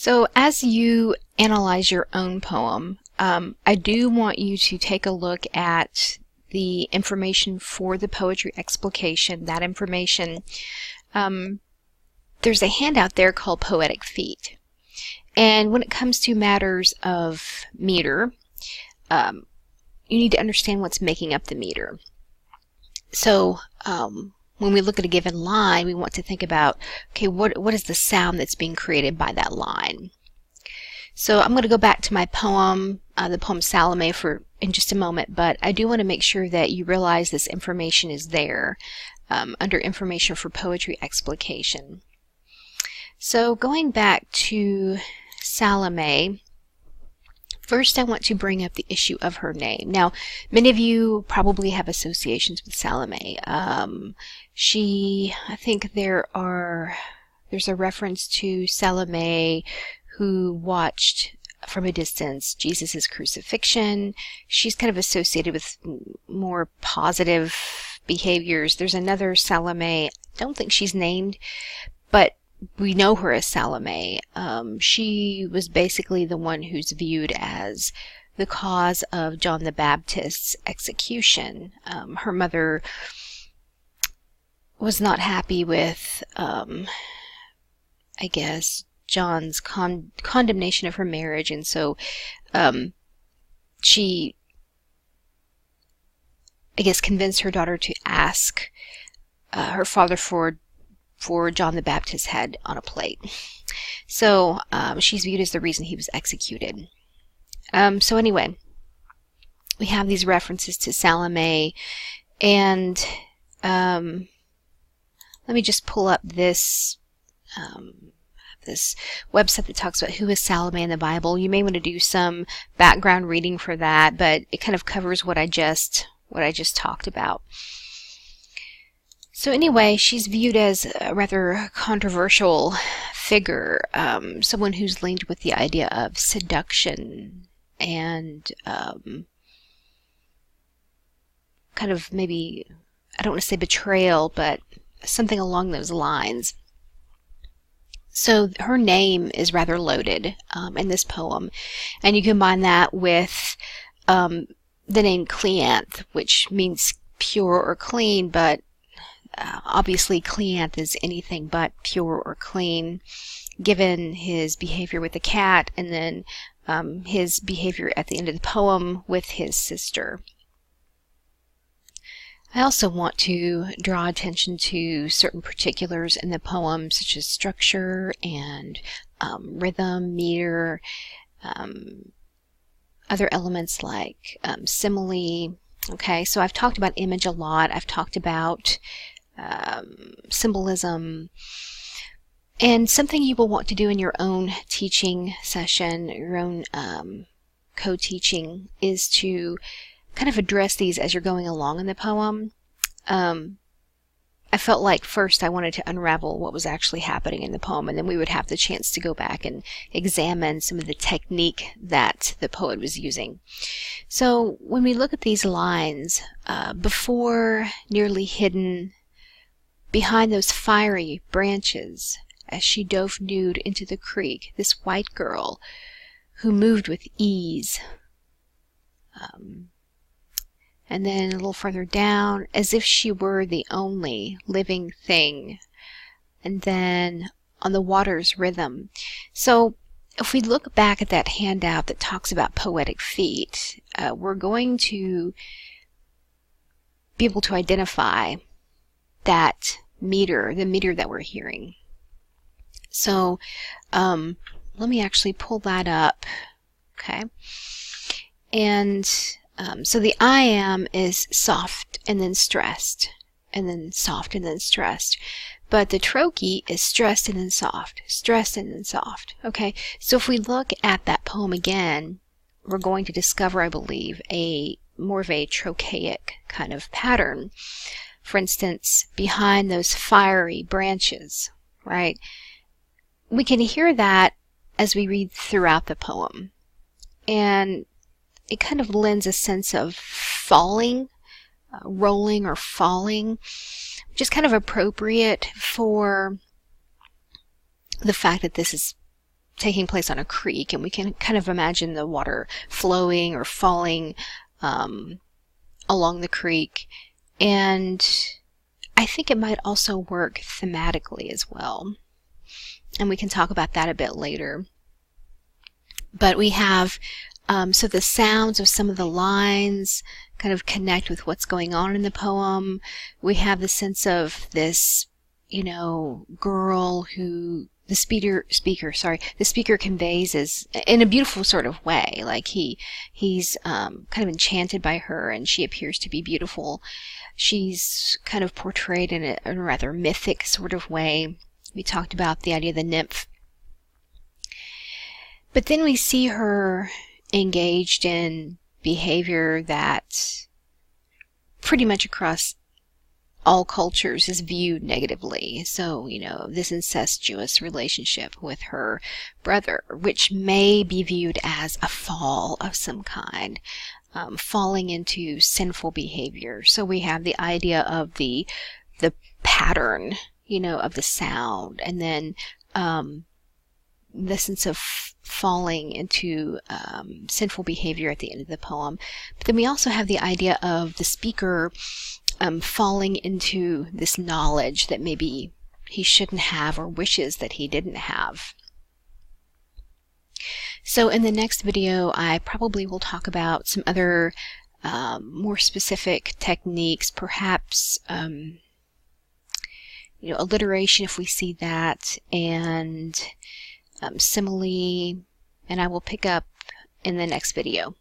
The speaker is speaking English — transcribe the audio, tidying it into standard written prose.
So as you analyze your own poem, I do want you to take a look at the information for the poetry explication. That information, there's a handout there called Poetic Feet. And when it comes to matters of meter, you need to understand what's making up the meter. So when we look at a given line, we want to think about, okay, what is the sound that's being created by that line? So I'm going to go back to my poem, the poem Salome, in just a moment, but I do want to make sure that you realize this information is there under information for poetry explication. So going back to Salome, first I want to bring up the issue of her name. Now, many of you probably have associations with Salome. I think there's a reference to Salome who watched from a distance Jesus' crucifixion. She's kind of associated with more positive behaviors. There's another Salome, I don't think she's named, but we know her as Salome. She was basically the one who's viewed as the cause of John the Baptist's execution. Her mother was not happy with, I guess, John's condemnation of her marriage, and so she, I guess, convinced her daughter to ask her father for John the Baptist's head on a plate. So she's viewed as the reason he was executed. So anyway, we have these references to Salome, and let me just pull up this website that talks about who is Salome in the Bible. You may want to do some background reading for that, but it kind of covers what I just talked about. So anyway, she's viewed as a rather controversial figure, someone who's linked with the idea of seduction and kind of maybe, I don't want to say betrayal, but something along those lines. So her name is rather loaded in this poem, and you combine that with the name Cleanth, which means pure or clean, but obviously Cleanth is anything but pure or clean, given his behavior with the cat, and then his behavior at the end of the poem with his sister. I also want to draw attention to certain particulars in the poem, such as structure and rhythm, meter, other elements like simile. Okay, so I've talked about image a lot. I've talked about symbolism. And something you will want to do in your own teaching session, your own co-teaching, is to kind of address these as you're going along in the poem. I felt like first I wanted to unravel what was actually happening in the poem, and then we would have the chance to go back and examine some of the technique that the poet was using. So when we look at these lines, before, nearly hidden, behind those fiery branches, as she dove nude into the creek, this white girl who moved with ease. And then a little further down, as if she were the only living thing. And then on the water's rhythm. So if we look back at that handout that talks about poetic feet, we're going to be able to identify that meter, the meter that we're hearing. So let me actually pull that up. Okay. And so the I am is soft and then stressed, and then soft and then stressed. But the trochee is stressed and then soft, stressed and then soft. Okay, so if we look at that poem again, we're going to discover, I believe, more of a trochaic kind of pattern. For instance, behind those fiery branches, right? We can hear that as we read throughout the poem. And it kind of lends a sense of falling, rolling or falling, which is kind of appropriate for the fact that this is taking place on a creek, and we can kind of imagine the water flowing or falling along the creek. And I think it might also work thematically as well. And we can talk about that a bit later. But we have, so the sounds of some of the lines kind of connect with what's going on in the poem. We have the sense of this, you know, girl who the speaker conveys is in a beautiful sort of way. Like he's kind of enchanted by her, and she appears to be beautiful. She's kind of portrayed in a rather mythic sort of way. We talked about the idea of the nymph. But then we see her engaged in behavior that pretty much across all cultures is viewed negatively. So, you know, this incestuous relationship with her brother, which may be viewed as a fall of some kind, falling into sinful behavior. So we have the idea of the pattern, you know, of the sound, and then the sense of falling into sinful behavior at the end of the poem. But then we also have the idea of the speaker falling into this knowledge that maybe he shouldn't have, or wishes that he didn't have. So in the next video, I probably will talk about some other more specific techniques, perhaps you know, alliteration if we see that, and simile, and I will pick up in the next video.